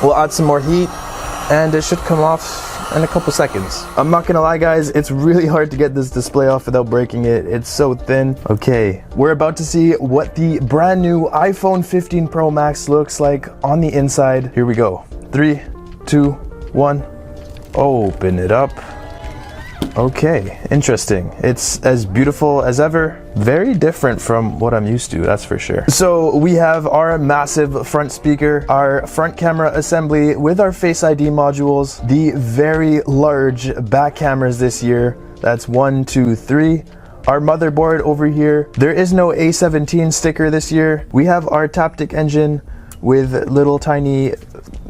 We'll add some more heat and it should come off in a couple seconds. I'm not gonna lie guys, it's really hard to get this display off without breaking it. It's so thin. Okay, we're about to see what the brand new iPhone 15 Pro Max looks like on the inside. Here we go. 3, 2, 1. Open it up. Okay, interesting. It's as beautiful as ever. Very different from what I'm used to, that's for sure. So we have our massive front speaker, our front camera assembly with our Face ID modules, the very large back cameras this year. That's 1, 2, 3. Our motherboard over here. There is no A17 sticker this year. We have our Taptic engine with little tiny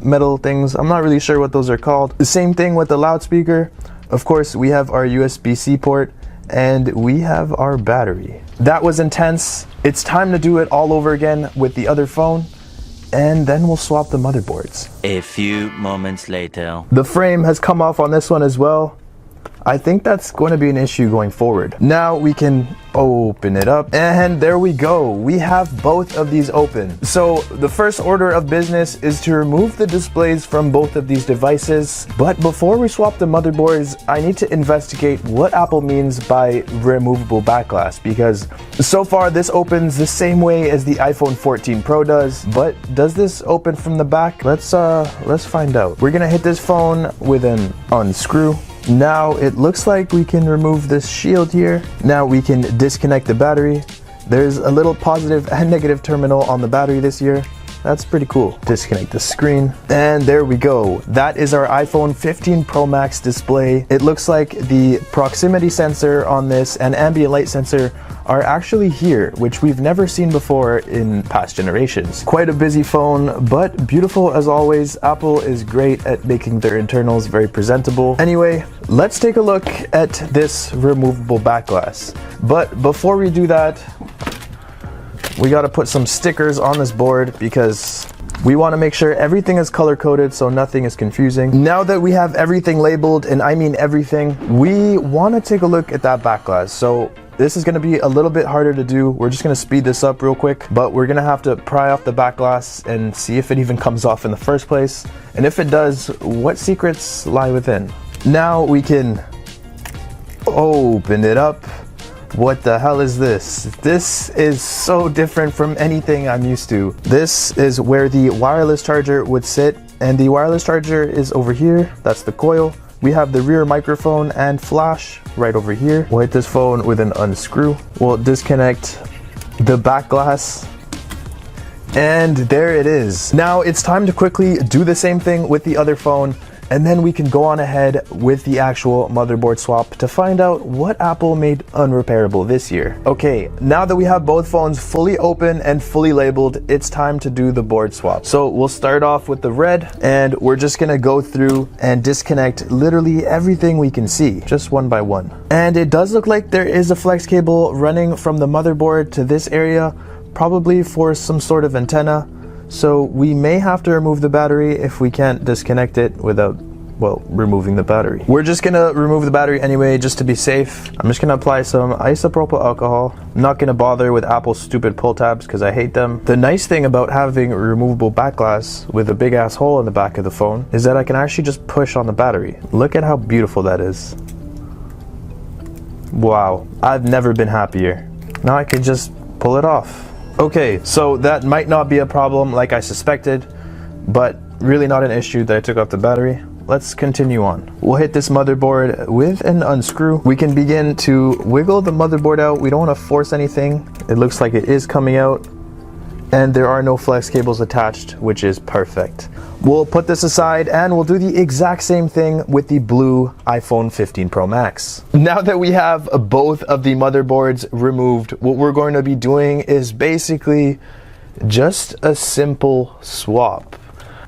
metal things. I'm not really sure what those are called. The same thing with the loudspeaker. Of course, we have our USB-C port and we have our battery. That was intense. It's time to do it all over again with the other phone, and then we'll swap the motherboards. A few moments later. The frame has come off on this one as well. I think that's going to be an issue going forward. Now we can open it up and there we go. We have both of these open. So the first order of business is to remove the displays from both of these devices. But before we swap the motherboards, I need to investigate what Apple means by removable back glass, because so far this opens the same way as the iPhone 14 Pro does. But does this open from the back? Let's find out. We're gonna hit this phone with an unscrew. Now it looks like we can remove this shield here. Now we can disconnect the battery. There's a little positive and negative terminal on the battery this year. That's pretty cool. Disconnect the screen. And there we go. That is our iPhone 15 Pro Max display. It looks like the proximity sensor on this and ambient light sensor are actually here, which we've never seen before in past generations. Quite a busy phone, but beautiful as always. Apple is great at making their internals very presentable. Anyway, let's take a look at this removable back glass. But before we do that, we got to put some stickers on this board because we want to make sure everything is color coded so nothing is confusing. Now that we have everything labeled, and I mean everything, we want to take a look at that back glass. So this is going to be a little bit harder to do. We're just going to speed this up real quick, but we're going to have to pry off the back glass and see if it even comes off in the first place. And if it does, what secrets lie within? Now we can open it up. What the hell is this? This is so different from anything I'm used to. This is where the wireless charger would sit, and the wireless charger is over here. That's the coil. We have the rear microphone and flash right over here. We'll hit this phone with an unscrew. We'll disconnect the back glass. And there it is. Now it's time to quickly do the same thing with the other phone, and then we can go on ahead with the actual motherboard swap to find out what Apple made unrepairable this year. Okay, now that we have both phones fully open and fully labeled, it's time to do the board swap. So we'll start off with the red, and we're just gonna go through and disconnect literally everything we can see, just one by one. And it does look like there is a flex cable running from the motherboard to this area, probably for some sort of antenna. So we may have to remove the battery if we can't disconnect it without, well, removing the battery. We're just gonna remove the battery anyway, just to be safe. I'm just gonna apply some isopropyl alcohol. I'm not gonna bother with Apple's stupid pull tabs because I hate them. The nice thing about having a removable back glass with a big ass hole in the back of the phone is that I can actually just push on the battery. Look at how beautiful that is. Wow, I've never been happier. Now I can just pull it off. Okay, so that might not be a problem like I suspected, but really not an issue that I took off the battery. Let's continue on. We'll hit this motherboard with an unscrew. We can begin to wiggle the motherboard out. We don't want to force anything. It looks like it is coming out, and there are no flex cables attached, which is perfect. We'll put this aside and we'll do the exact same thing with the blue iPhone 15 Pro Max. Now that we have both of the motherboards removed, what we're going to be doing is basically just a simple swap.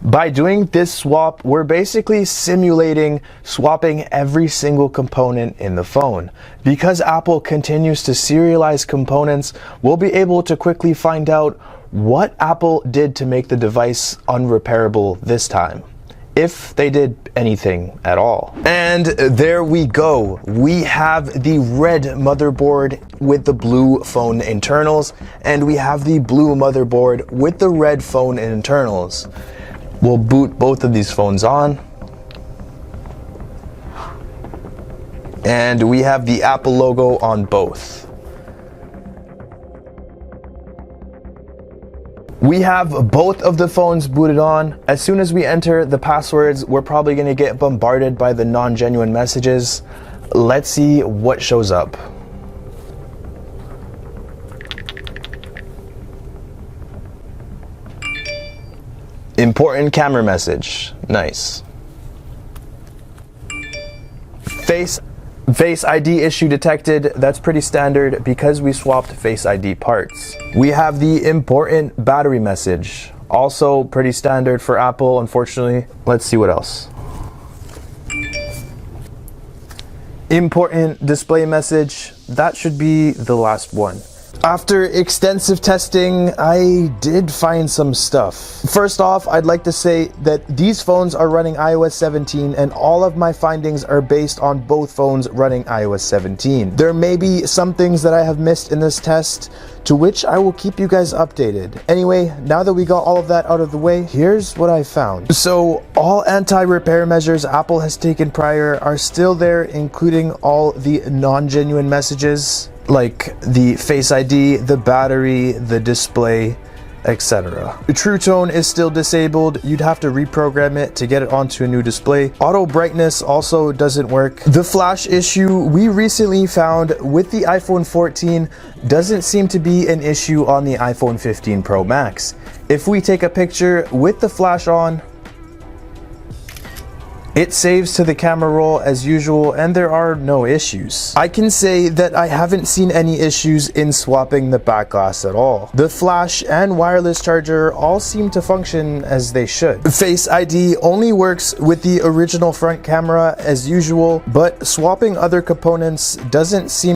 By doing this swap, we're basically simulating swapping every single component in the phone. Because Apple continues to serialize components, we'll be able to quickly find out what Apple did to make the device unrepairable this time, if they did anything at all. And there we go. We have the red motherboard with the blue phone internals, and we have the blue motherboard with the red phone internals. We'll boot both of these phones on. And we have the Apple logo on both. We have both of the phones booted on. As soon as we enter the passwords, we're probably gonna get bombarded by the non-genuine messages. Let's see what shows up. Important camera message. Nice. Face ID issue detected. That's pretty standard because we swapped Face ID parts. We have the important battery message. Also pretty standard for Apple, unfortunately. Let's see what else. Important display message. That should be the last one. After extensive testing, I did find some stuff. First off, I'd like to say that these phones are running iOS 17 and all of my findings are based on both phones running iOS 17. There may be some things that I have missed in this test, to which I will keep you guys updated. Anyway, now that we got all of that out of the way, here's what I found. So all anti-repair measures Apple has taken prior are still there, including all the non-genuine messages, like the Face ID, the battery, the display, etc. The True Tone is still disabled. You'd have to reprogram it to get it onto a new display. Auto brightness also doesn't work. The flash issue we recently found with the iPhone 14 doesn't seem to be an issue on the iPhone 15 Pro Max. If we take a picture with the flash on, it saves to the camera roll as usual and there are no issues. I can say that I haven't seen any issues in swapping the back glass at all. The flash and wireless charger all seem to function as they should. Face ID only works with the original front camera as usual, but swapping other components doesn't seem